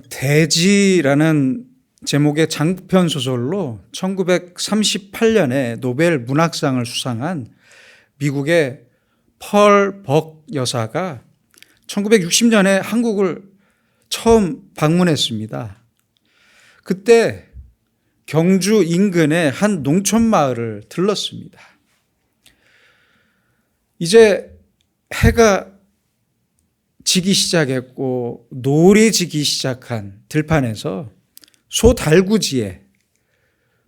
대지라는 제목의 장편 소설로 1938년에 노벨 문학상을 수상한 미국의 펄 벅 여사가 1960년에 한국을 처음 방문했습니다. 그때 경주 인근의 한 농촌 마을을 들렀습니다. 이제 해가 지기 시작했고 노을이 지기 시작한 들판에서 소 달구지에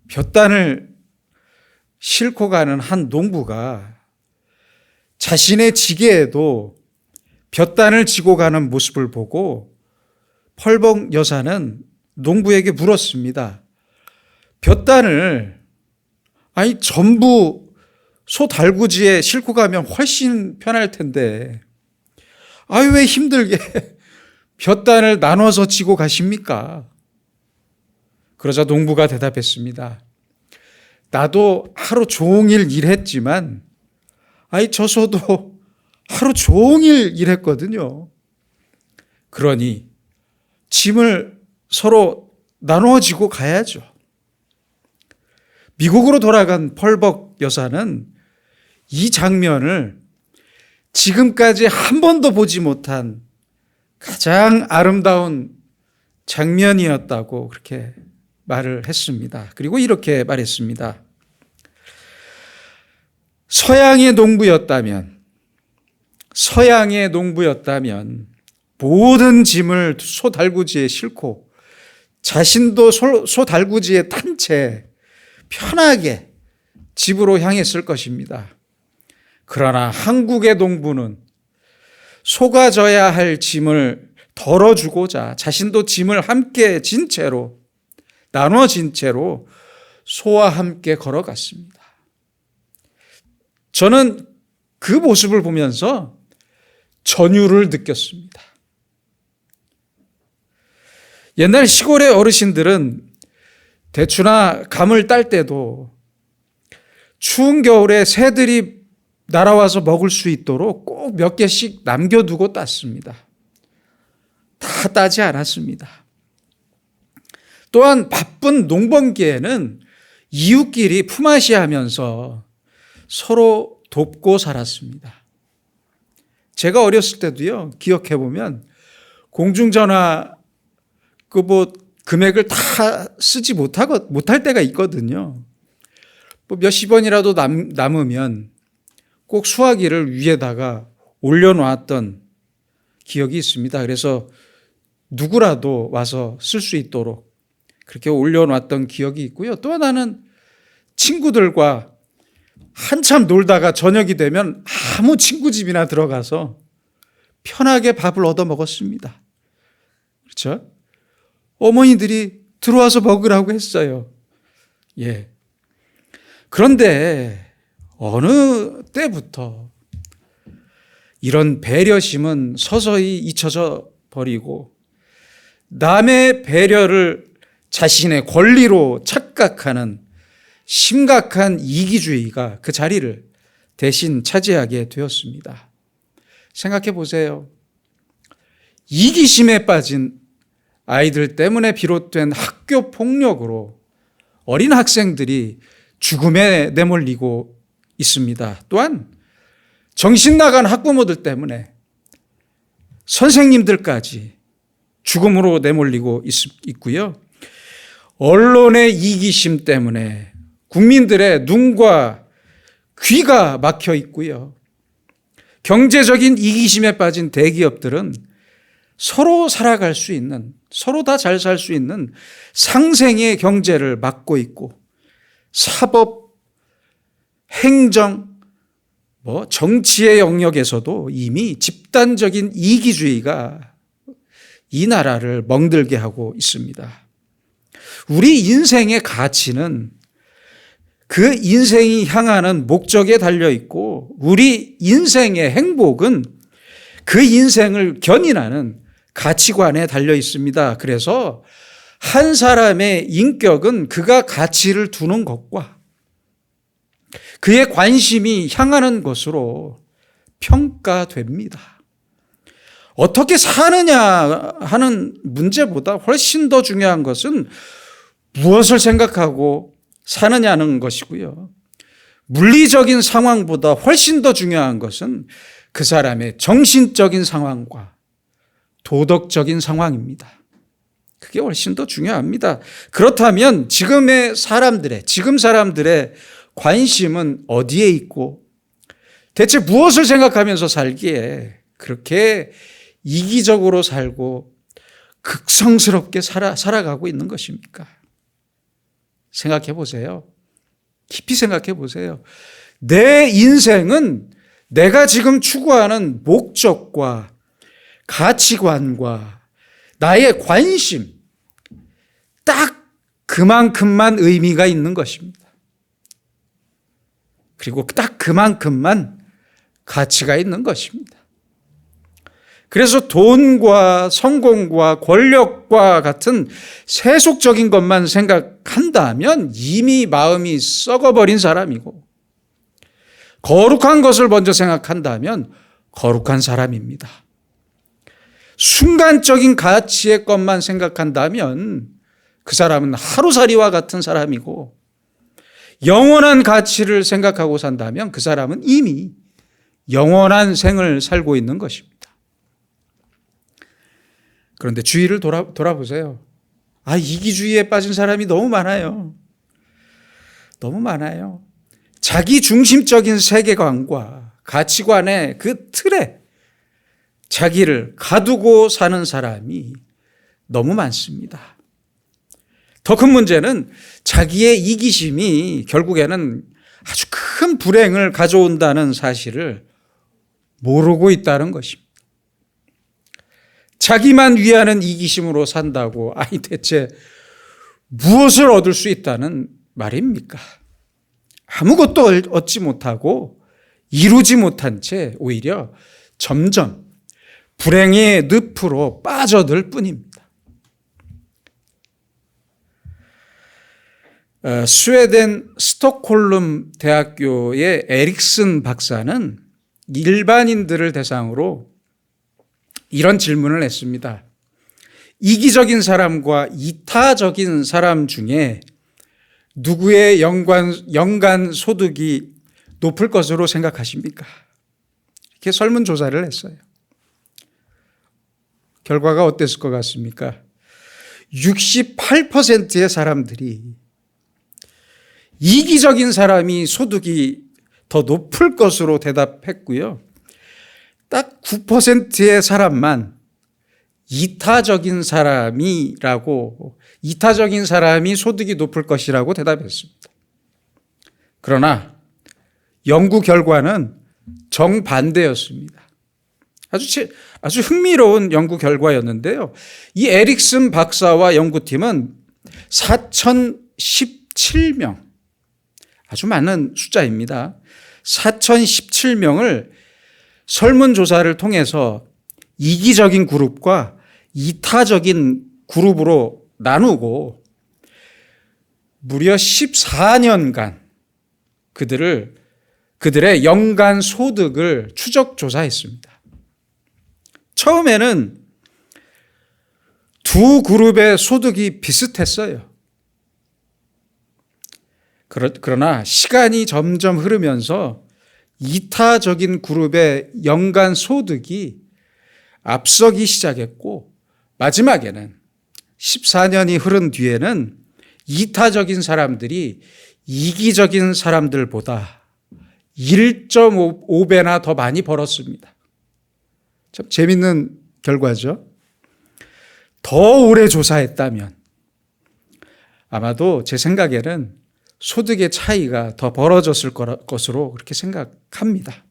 볕단을 싣고 가는 한 농부가 자신의 지게에도 볕단을 지고 가는 모습을 보고 펄벅 여사는 농부에게 물었습니다. 볕단을 전부 소 달구지에 싣고 가면 훨씬 편할 텐데 왜 힘들게 볕단을 나눠서 지고 가십니까? 그러자 농부가 대답했습니다. 나도 하루 종일 일했지만 저 소도 하루 종일 일했거든요. 그러니 짐을 서로 나누어 지고 가야죠. 미국으로 돌아간 펄벅 여사는 이 장면을 지금까지 한 번도 보지 못한 가장 아름다운 장면이었다고 그렇게 말을 했습니다. 그리고 이렇게 말했습니다. 서양의 농부였다면 모든 짐을 소 달구지에 싣고 자신도 소 달구지에 탄 채 편하게 집으로 향했을 것입니다. 그러나 한국의 농부는 소가 져야 할 짐을 덜어주고자 자신도 짐을 함께 진 채로 나눠진 채로 소와 함께 걸어갔습니다. 저는 그 모습을 보면서 전율을 느꼈습니다. 옛날 시골의 어르신들은 대추나 감을 딸 때도 추운 겨울에 새들이 날아와서 먹을 수 있도록 꼭 몇 개씩 남겨두고 땄습니다. 다 따지 않았습니다. 또한 바쁜 농번기에는 이웃끼리 품앗이하면서 서로 돕고 살았습니다. 제가 어렸을 때도요, 기억해보면 공중전화 금액을 다 쓰지 못할 때가 있거든요. 몇십 원이라도 남으면 꼭 수화기를 위에다가 올려놓았던 기억이 있습니다. 그래서 누구라도 와서 쓸 수 있도록 그렇게 올려놨던 기억이 있고요. 또 하나는 친구들과 한참 놀다가 저녁이 되면 아무 친구 집이나 들어가서 편하게 밥을 얻어 먹었습니다. 그렇죠? 어머니들이 들어와서 먹으라고 했어요. 예. 그런데 어느 때부터 이런 배려심은 서서히 잊혀져 버리고 남의 배려를 자신의 권리로 착각하는 심각한 이기주의가 그 자리를 대신 차지하게 되었습니다. 생각해 보세요. 이기심에 빠진 아이들 때문에 비롯된 학교 폭력으로 어린 학생들이 죽음에 내몰리고 있습니다. 또한 정신 나간 학부모들 때문에 선생님들까지 죽음으로 내몰리고 있고요. 언론의 이기심 때문에 국민들의 눈과 귀가 막혀 있고요. 경제적인 이기심에 빠진 대기업들은 서로 살아갈 수 있는, 서로 다 잘 살 수 있는 상생의 경제를 막고 있고 사법, 행정, 정치의 영역에서도 이미 집단적인 이기주의가 이 나라를 멍들게 하고 있습니다. 우리 인생의 가치는 그 인생이 향하는 목적에 달려 있고 우리 인생의 행복은 그 인생을 견인하는 가치관에 달려 있습니다. 그래서 한 사람의 인격은 그가 가치를 두는 것과 그의 관심이 향하는 것으로 평가됩니다. 어떻게 사느냐 하는 문제보다 훨씬 더 중요한 것은 무엇을 생각하고 사느냐는 것이고요. 물리적인 상황보다 훨씬 더 중요한 것은 그 사람의 정신적인 상황과 도덕적인 상황입니다. 그게 훨씬 더 중요합니다. 그렇다면 지금 사람들의 관심은 어디에 있고 대체 무엇을 생각하면서 살기에 그렇게 이기적으로 살고 극성스럽게 살아가고 있는 것입니까? 생각해 보세요. 깊이 생각해 보세요. 내 인생은 내가 지금 추구하는 목적과 가치관과 나의 관심, 딱 그만큼만 의미가 있는 것입니다. 그리고 딱 그만큼만 가치가 있는 것입니다. 그래서 돈과 성공과 권력과 같은 세속적인 것만 생각한다면 이미 마음이 썩어버린 사람이고, 거룩한 것을 먼저 생각한다면 거룩한 사람입니다. 순간적인 가치의 것만 생각한다면 그 사람은 하루살이와 같은 사람이고, 영원한 가치를 생각하고 산다면 그 사람은 이미 영원한 생을 살고 있는 것입니다. 그런데 주위를 돌아보세요. 이기주의에 빠진 사람이 너무 많아요. 너무 많아요. 자기 중심적인 세계관과 가치관의 그 틀에 자기를 가두고 사는 사람이 너무 많습니다. 더 큰 문제는 자기의 이기심이 결국에는 아주 큰 불행을 가져온다는 사실을 모르고 있다는 것입니다. 자기만 위하는 이기심으로 산다고 대체 무엇을 얻을 수 있다는 말입니까? 아무것도 얻지 못하고 이루지 못한 채 오히려 점점 불행의 늪으로 빠져들 뿐입니다. 스웨덴 스톡홀름 대학교의 에릭슨 박사는 일반인들을 대상으로 이런 질문을 했습니다. 이기적인 사람과 이타적인 사람 중에 누구의 연간 소득이 높을 것으로 생각하십니까? 이렇게 설문조사를 했어요. 결과가 어땠을 것 같습니까? 68%의 사람들이 이기적인 사람이 소득이 더 높을 것으로 대답했고요. 딱 9%의 사람만 이타적인 사람이 소득이 높을 것이라고 대답했습니다. 그러나 연구 결과는 정반대였습니다. 아주 흥미로운 연구 결과였는데요. 이 에릭슨 박사와 연구팀은 4,017명, 아주 많은 숫자입니다. 4,017명을 설문조사를 통해서 이기적인 그룹과 이타적인 그룹으로 나누고 무려 14년간 그들의 연간 소득을 추적 조사했습니다. 처음에는 두 그룹의 소득이 비슷했어요. 그러나 시간이 점점 흐르면서 이타적인 그룹의 연간 소득이 앞서기 시작했고, 마지막에는 14년이 흐른 뒤에는 이타적인 사람들이 이기적인 사람들보다 1.5배나 더 많이 벌었습니다. 참 재밌는 결과죠. 더 오래 조사했다면 아마도 제 생각에는 소득의 차이가 더 벌어졌을 것으로 그렇게 생각합니다.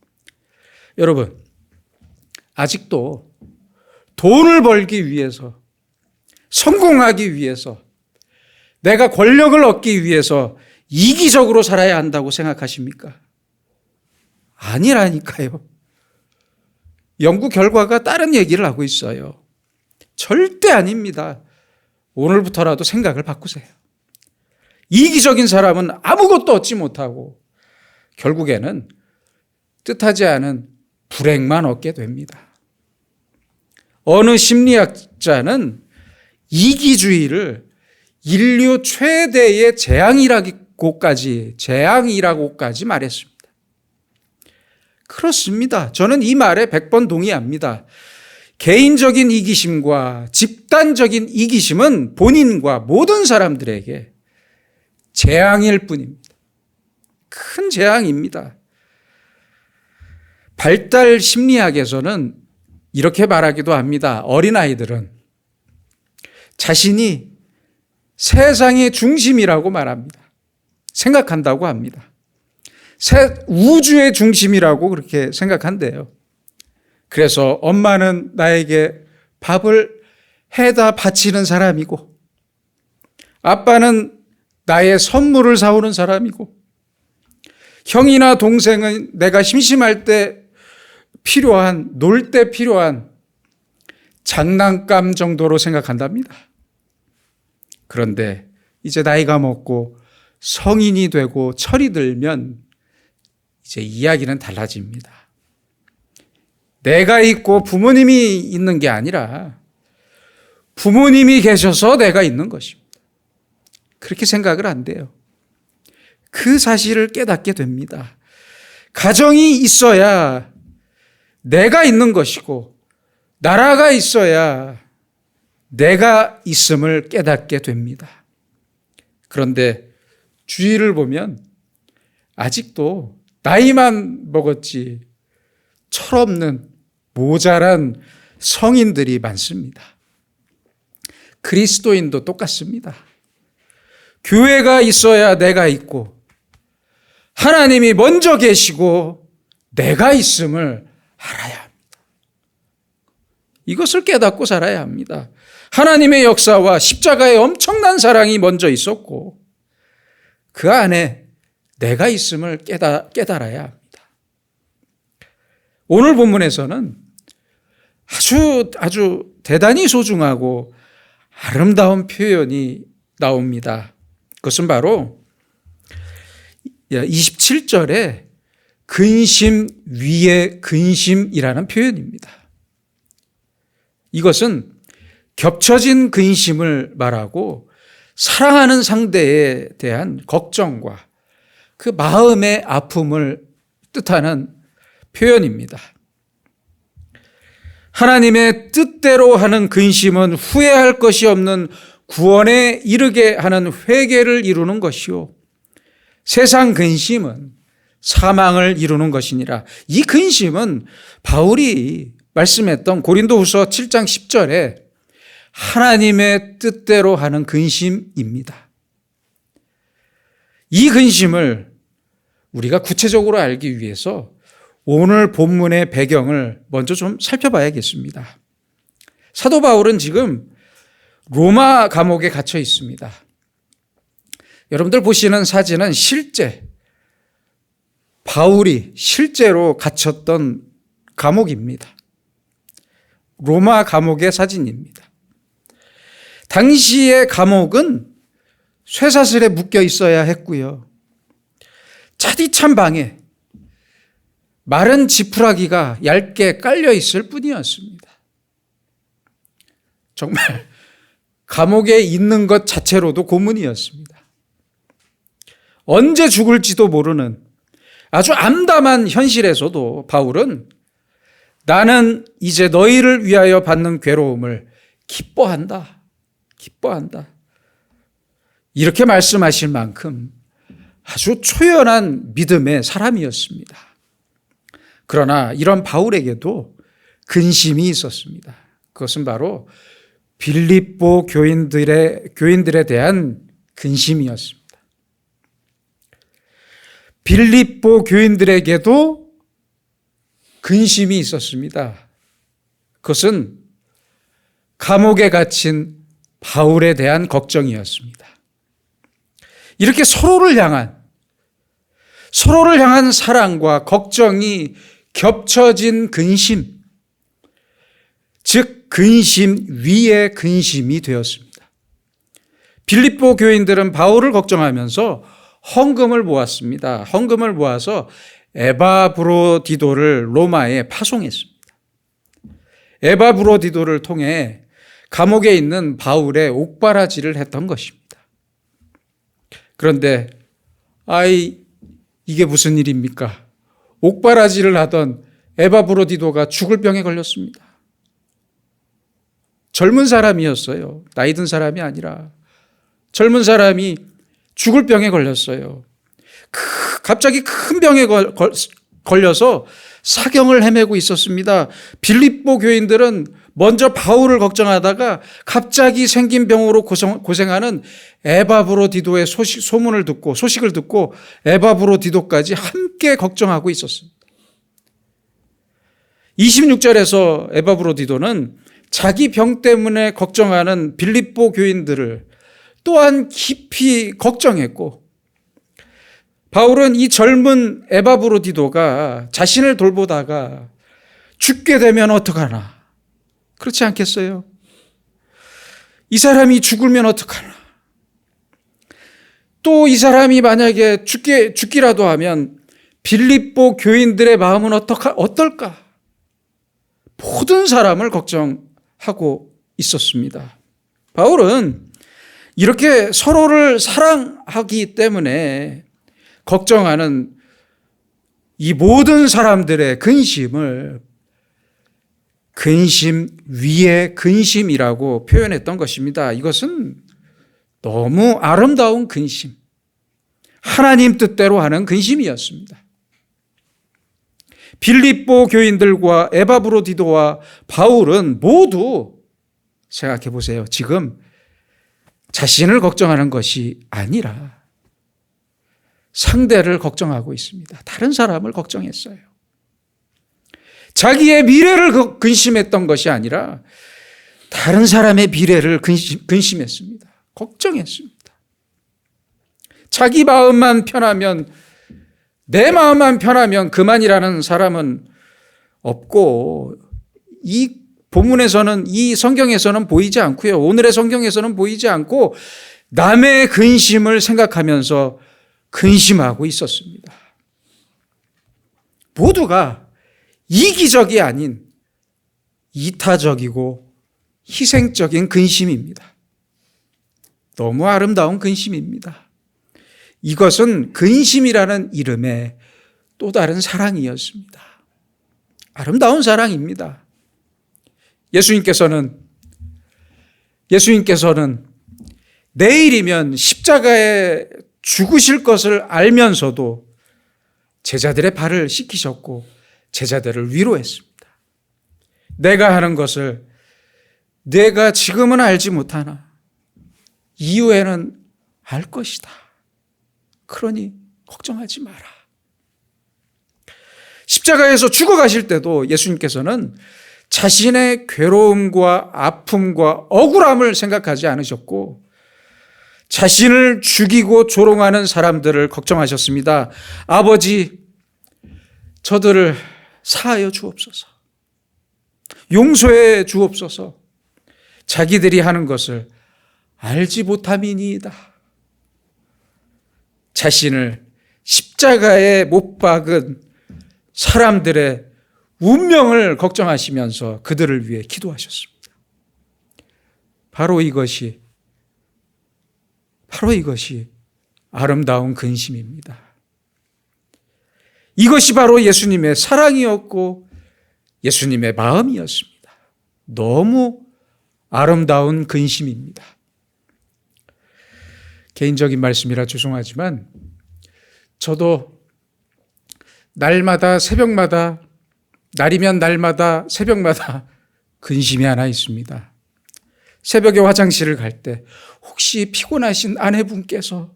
여러분, 아직도 돈을 벌기 위해서, 성공하기 위해서, 내가 권력을 얻기 위해서 이기적으로 살아야 한다고 생각하십니까? 아니라니까요. 연구 결과가 다른 얘기를 하고 있어요. 절대 아닙니다. 오늘부터라도 생각을 바꾸세요. 이기적인 사람은 아무것도 얻지 못하고 결국에는 뜻하지 않은 불행만 얻게 됩니다. 어느 심리학자는 이기주의를 인류 최대의 재앙이라고까지 말했습니다. 그렇습니다. 저는 이 말에 100번 동의합니다. 개인적인 이기심과 집단적인 이기심은 본인과 모든 사람들에게 재앙일 뿐입니다. 큰 재앙입니다. 발달 심리학에서는 이렇게 말하기도 합니다. 어린아이들은 자신이 세상의 중심이라고 말합니다. 생각한다고 합니다. 우주의 중심이라고 그렇게 생각한대요. 그래서 엄마는 나에게 밥을 해다 바치는 사람이고, 아빠는 나의 선물을 사오는 사람이고, 형이나 동생은 내가 심심할 때 놀 때 필요한 장난감 정도로 생각한답니다. 그런데 이제 나이가 먹고 성인이 되고 철이 들면 이제 이야기는 달라집니다. 내가 있고 부모님이 있는 게 아니라 부모님이 계셔서 내가 있는 것입니다. 그렇게 생각을 한대요. 그 사실을 깨닫게 됩니다. 가정이 있어야 내가 있는 것이고, 나라가 있어야 내가 있음을 깨닫게 됩니다. 그런데 주위를 보면 아직도 나이만 먹었지 철없는 모자란 성인들이 많습니다. 그리스도인도 똑같습니다. 교회가 있어야 내가 있고, 하나님이 먼저 계시고 내가 있음을 알아야 합니다. 이것을 깨닫고 살아야 합니다. 하나님의 역사와 십자가의 엄청난 사랑이 먼저 있었고, 그 안에 내가 있음을 깨달아야 합니다. 오늘 본문에서는 아주 대단히 소중하고 아름다운 표현이 나옵니다. 그것은 바로 27절에 근심 위에 근심이라는 표현입니다. 이것은 겹쳐진 근심을 말하고 사랑하는 상대에 대한 걱정과 그 마음의 아픔을 뜻하는 표현입니다. 하나님의 뜻대로 하는 근심은 후회할 것이 없는 구원에 이르게 하는 회개를 이루는 것이요, 세상 근심은 사망을 이루는 것이니라. 이 근심은 바울이 말씀했던 고린도후서 7장 10절에 하나님의 뜻대로 하는 근심입니다. 이 근심을 우리가 구체적으로 알기 위해서 오늘 본문의 배경을 먼저 좀 살펴봐야겠습니다. 사도 바울은 지금 로마 감옥에 갇혀 있습니다. 여러분들 보시는 사진은 바울이 실제로 갇혔던 감옥입니다. 로마 감옥의 사진입니다. 당시의 감옥은 쇠사슬에 묶여 있어야 했고요, 차디찬 방에 마른 지푸라기가 얇게 깔려 있을 뿐이었습니다. 정말 감옥에 있는 것 자체로도 고문이었습니다. 언제 죽을지도 모르는 아주 암담한 현실에서도 바울은 나는 이제 너희를 위하여 받는 괴로움을 기뻐한다. 이렇게 말씀하실 만큼 아주 초연한 믿음의 사람이었습니다. 그러나 이런 바울에게도 근심이 있었습니다. 그것은 바로 빌립보 교인들에 대한 근심이었습니다. 빌립보 교인들에게도 근심이 있었습니다. 그것은 감옥에 갇힌 바울에 대한 걱정이었습니다. 이렇게 서로를 향한 사랑과 걱정이 겹쳐진 근심, 즉 근심 위에 근심이 되었습니다. 빌립보 교인들은 바울을 걱정하면서 헌금을 모았습니다. 헌금을 모아서 에바브로디도를 로마에 파송했습니다. 에바브로디도를 통해 감옥에 있는 바울의 옥바라지를 했던 것입니다. 그런데 이게 무슨 일입니까? 옥바라지를 하던 에바브로디도가 죽을 병에 걸렸습니다. 젊은 사람이었어요. 나이 든 사람이 아니라 젊은 사람이 죽을 병에 걸렸어요. 갑자기 큰 병에 걸려서 사경을 헤매고 있었습니다. 빌립보 교인들은 먼저 바울을 걱정하다가 갑자기 생긴 병으로 고생하는 에바브로디도의 소식을 듣고 에바브로디도까지 함께 걱정하고 있었습니다. 26절에서 에바브로디도는 자기 병 때문에 걱정하는 빌립보 교인들을 또한 깊이 걱정했고, 바울은 이 젊은 에바브로디도가 자신을 돌보다가 죽게 되면 어떡하나, 그렇지 않겠어요? 이 사람이 죽으면 어떡하나, 또 이 사람이 만약에 죽기라도 하면 빌립보 교인들의 마음은 어떨까? 모든 사람을 걱정하고 있었습니다. 바울은 이렇게 서로를 사랑하기 때문에 걱정하는 이 모든 사람들의 근심을 근심 위에 근심이라고 표현했던 것입니다. 이것은 너무 아름다운 근심, 하나님 뜻대로 하는 근심이었습니다. 빌립보 교인들과 에바브로디도와 바울은 모두 생각해 보세요. 지금 자신을 걱정하는 것이 아니라 상대를 걱정하고 있습니다. 다른 사람을 걱정했어요. 자기의 미래를 근심했던 것이 아니라 다른 사람의 미래를 근심했습니다. 걱정했습니다. 자기 마음만 편하면, 내 마음만 편하면 그만이라는 사람은 없고, 이 본문에서는, 이 성경에서는 보이지 않고요. 오늘의 성경에서는 보이지 않고 남의 근심을 생각하면서 근심하고 있었습니다. 모두가 이기적이 아닌 이타적이고 희생적인 근심입니다. 너무 아름다운 근심입니다. 이것은 근심이라는 이름의 또 다른 사랑이었습니다. 아름다운 사랑입니다. 예수님께서는 내일이면 십자가에 죽으실 것을 알면서도 제자들의 발을 씻기셨고 제자들을 위로했습니다. 내가 하는 것을 내가 지금은 알지 못하나 이후에는 알 것이다. 그러니 걱정하지 마라. 십자가에서 죽어가실 때도 예수님께서는 자신의 괴로움과 아픔과 억울함을 생각하지 않으셨고 자신을 죽이고 조롱하는 사람들을 걱정하셨습니다. 아버지, 저들을 사하여 주옵소서. 용서해 주옵소서. 자기들이 하는 것을 알지 못함이니이다. 자신을 십자가에 못 박은 사람들의 운명을 걱정하시면서 그들을 위해 기도하셨습니다. 바로 이것이 아름다운 근심입니다. 이것이 바로 예수님의 사랑이었고 예수님의 마음이었습니다. 너무 아름다운 근심입니다. 개인적인 말씀이라 죄송하지만 저도 날마다 새벽마다, 날이면 날마다 새벽마다 근심이 하나 있습니다. 새벽에 화장실을 갈 때 혹시 피곤하신 아내분께서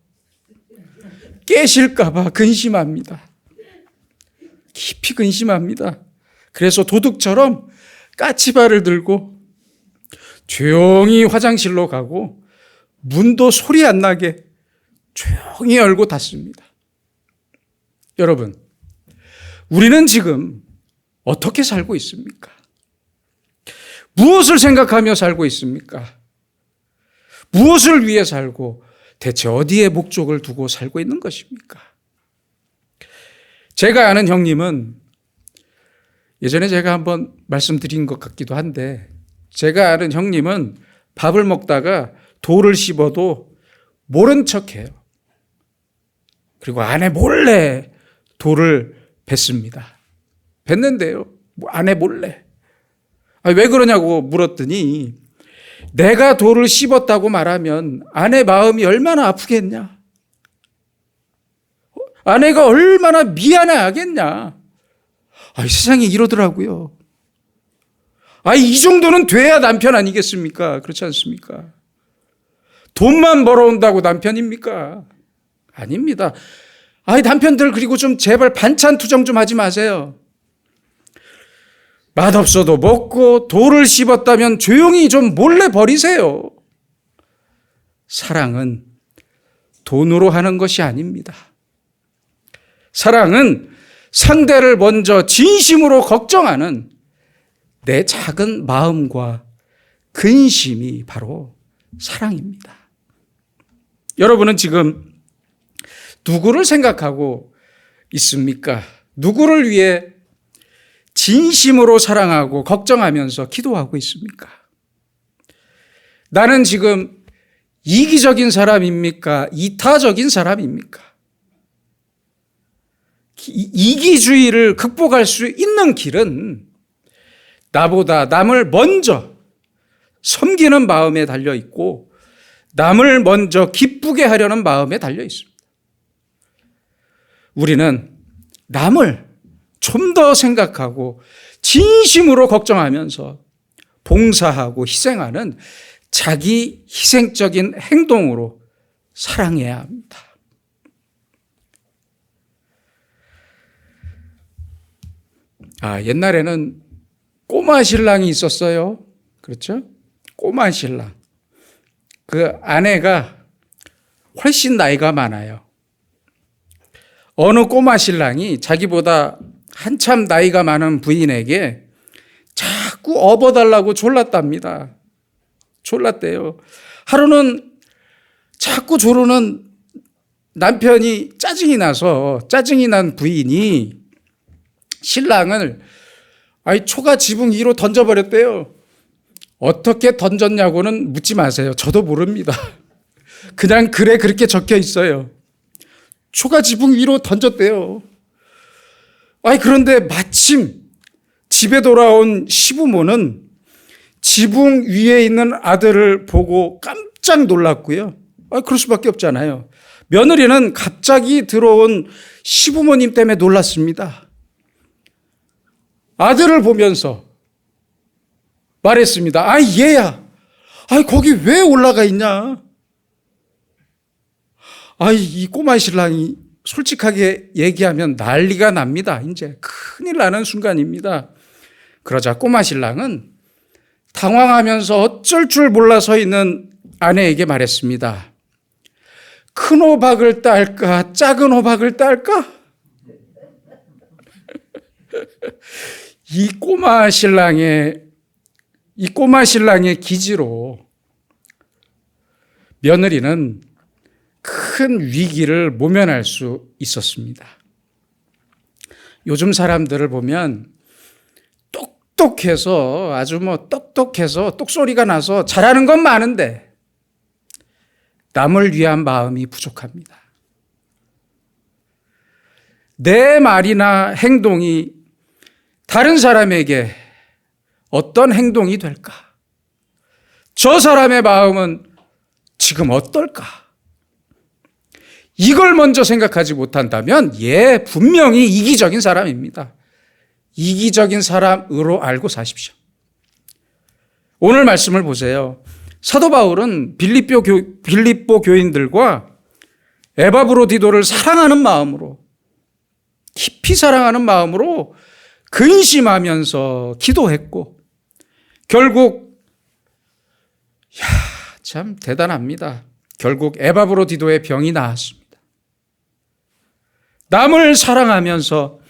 깨실까 봐 근심합니다. 깊이 근심합니다. 그래서 도둑처럼 까치발을 들고 조용히 화장실로 가고 문도 소리 안 나게 조용히 열고 닫습니다. 여러분, 우리는 지금 어떻게 살고 있습니까? 무엇을 생각하며 살고 있습니까? 무엇을 위해 살고 대체 어디에 목적을 두고 살고 있는 것입니까? 제가 아는 형님은 예전에 제가 한번 말씀드린 것 같기도 한데, 제가 아는 형님은 밥을 먹다가 돌을 씹어도 모른 척해요. 그리고 아내 몰래 돌을 뱉습니다. 뱉는데요, 아내 몰래. 왜 그러냐고 물었더니, 내가 돌을 씹었다고 말하면 아내 마음이 얼마나 아프겠냐, 아내가 얼마나 미안해하겠냐. 세상에 이러더라고요. 이 정도는 돼야 남편 아니겠습니까? 그렇지 않습니까? 돈만 벌어온다고 남편입니까? 아닙니다. 남편들, 그리고 좀 제발 반찬 투정 좀 하지 마세요. 맛없어도 먹고 돌을 씹었다면 조용히 좀 몰래 버리세요. 사랑은 돈으로 하는 것이 아닙니다. 사랑은 상대를 먼저 진심으로 걱정하는 내 작은 마음과 근심이 바로 사랑입니다. 여러분은 지금 누구를 생각하고 있습니까? 누구를 위해 진심으로 사랑하고 걱정하면서 기도하고 있습니까? 나는 지금 이기적인 사람입니까? 이타적인 사람입니까? 이기주의를 극복할 수 있는 길은 나보다 남을 먼저 섬기는 마음에 달려 있고, 남을 먼저 기쁘게 하려는 마음에 달려 있습니다. 우리는 남을 좀 더 생각하고 진심으로 걱정하면서 봉사하고 희생하는 자기 희생적인 행동으로 사랑해야 합니다. 옛날에는 꼬마 신랑이 있었어요. 그렇죠? 꼬마 신랑. 그 아내가 훨씬 나이가 많아요. 어느 꼬마 신랑이 자기보다 한참 나이가 많은 부인에게 자꾸 업어달라고 졸랐답니다. 졸랐대요. 하루는 자꾸 조르는 남편이 짜증이 난 부인이 신랑을 초가 지붕 위로 던져버렸대요. 어떻게 던졌냐고는 묻지 마세요. 저도 모릅니다. 그냥 글에 그렇게 적혀 있어요. 초가 지붕 위로 던졌대요. 그런데 마침 집에 돌아온 시부모는 지붕 위에 있는 아들을 보고 깜짝 놀랐고요. 그럴 수밖에 없잖아요. 며느리는 갑자기 들어온 시부모님 때문에 놀랐습니다. 아들을 보면서 말했습니다. 얘야, 거기 왜 올라가 있냐? 이 꼬마 신랑이 솔직하게 얘기하면 난리가 납니다. 이제 큰일 나는 순간입니다. 그러자 꼬마 신랑은 당황하면서 어쩔 줄 몰라 서 있는 아내에게 말했습니다. 큰 호박을 딸까, 작은 호박을 딸까? 이 꼬마 신랑의 기지로 며느리는 큰 위기를 모면할 수 있었습니다. 요즘 사람들을 보면 똑똑해서 똑소리가 나서 잘하는 건 많은데 남을 위한 마음이 부족합니다. 내 말이나 행동이 다른 사람에게 어떤 행동이 될까? 저 사람의 마음은 지금 어떨까? 이걸 먼저 생각하지 못한다면 분명히 이기적인 사람입니다. 이기적인 사람으로 알고 사십시오. 오늘 말씀을 보세요. 사도 바울은 빌립보 교인들과 에바브로디도를 사랑하는 마음으로, 깊이 사랑하는 마음으로 근심하면서 기도했고, 결국 참 대단합니다. 결국 에바브로디도의 병이 나았습니다. 남을 사랑하면서,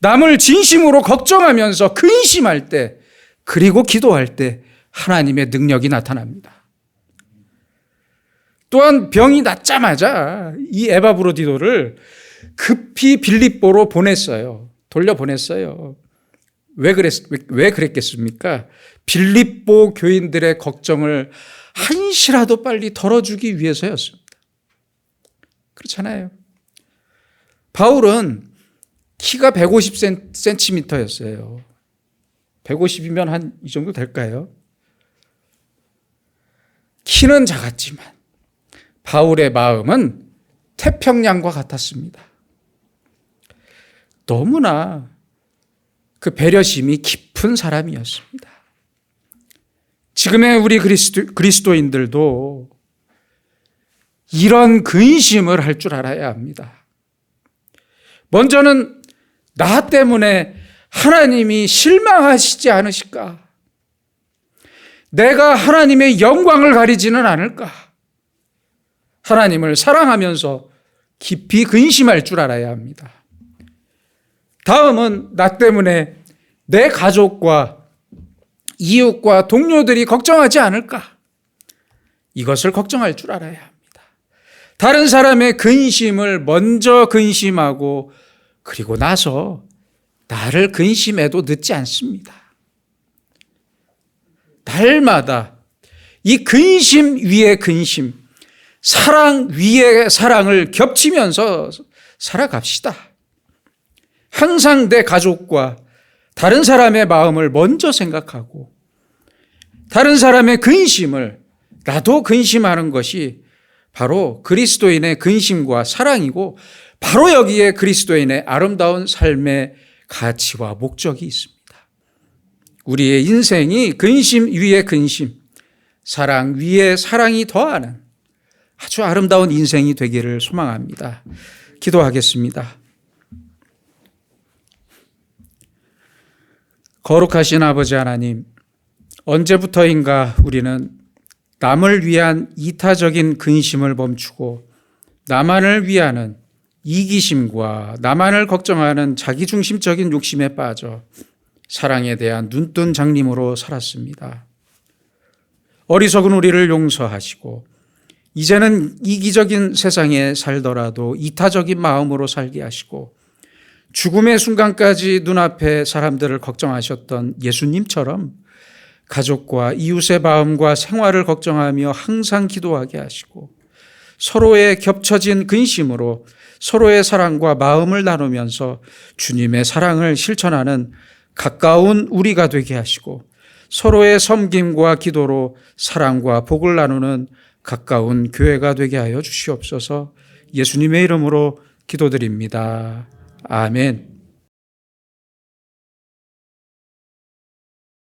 남을 진심으로 걱정하면서 근심할 때, 그리고 기도할 때 하나님의 능력이 나타납니다. 또한 병이 낫자마자 이 에바브로디도를 급히 빌립보로 돌려보냈어요. 왜 그랬겠습니까? 빌립보 교인들의 걱정을 한시라도 빨리 덜어주기 위해서였습니다. 그렇잖아요. 바울은 키가 150cm였어요. 150이면 한 이 정도 될까요? 키는 작았지만 바울의 마음은 태평양과 같았습니다. 너무나 그 배려심이 깊은 사람이었습니다. 지금의 우리 그리스도인들도 이런 근심을 할 줄 알아야 합니다. 먼저는 나 때문에 하나님이 실망하시지 않으실까? 내가 하나님의 영광을 가리지는 않을까? 하나님을 사랑하면서 깊이 근심할 줄 알아야 합니다. 다음은 나 때문에 내 가족과 이웃과 동료들이 걱정하지 않을까? 이것을 걱정할 줄 알아야 합니다. 다른 사람의 근심을 먼저 근심하고 그리고 나서 나를 근심해도 늦지 않습니다. 날마다 이 근심 위에 근심, 사랑 위에 사랑을 겹치면서 살아갑시다. 항상 내 가족과 다른 사람의 마음을 먼저 생각하고 다른 사람의 근심을 나도 근심하는 것이 바로 그리스도인의 근심과 사랑이고 바로 여기에 그리스도인의 아름다운 삶의 가치와 목적이 있습니다. 우리의 인생이 근심 위에 근심, 사랑 위에 사랑이 더하는 아주 아름다운 인생이 되기를 소망합니다. 기도하겠습니다. 거룩하신 아버지 하나님, 언제부터인가 우리는 남을 위한 이타적인 근심을 멈추고 나만을 위하는 이기심과 나만을 걱정하는 자기중심적인 욕심에 빠져 사랑에 대한 눈뜬 장님으로 살았습니다. 어리석은 우리를 용서하시고 이제는 이기적인 세상에 살더라도 이타적인 마음으로 살게 하시고 죽음의 순간까지 눈앞에 사람들을 걱정하셨던 예수님처럼 가족과 이웃의 마음과 생활을 걱정하며 항상 기도하게 하시고 서로의 겹쳐진 근심으로 서로의 사랑과 마음을 나누면서 주님의 사랑을 실천하는 가까운 우리가 되게 하시고 서로의 섬김과 기도로 사랑과 복을 나누는 가까운 교회가 되게 하여 주시옵소서. 예수님의 이름으로 기도드립니다. 아멘.